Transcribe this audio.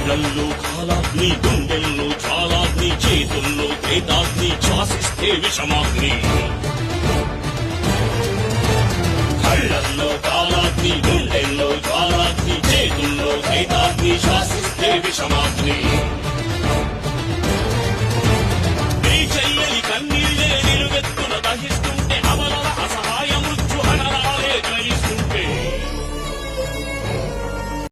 కళ్ళల్లో కాలాగ్ని, గుండెల్లో జ్వాలాగ్ని, చేతుల్లో ప్రేతాగ్ని, శ్వాసిస్తే విషమాగ్ని. కళ్ళల్లో కాలాగ్ని, గుండెల్లో జ్వాలాగ్ని, చేతుల్లో ప్రేతాగ్ని, శ్వాసిస్తే విషమాగ్ని.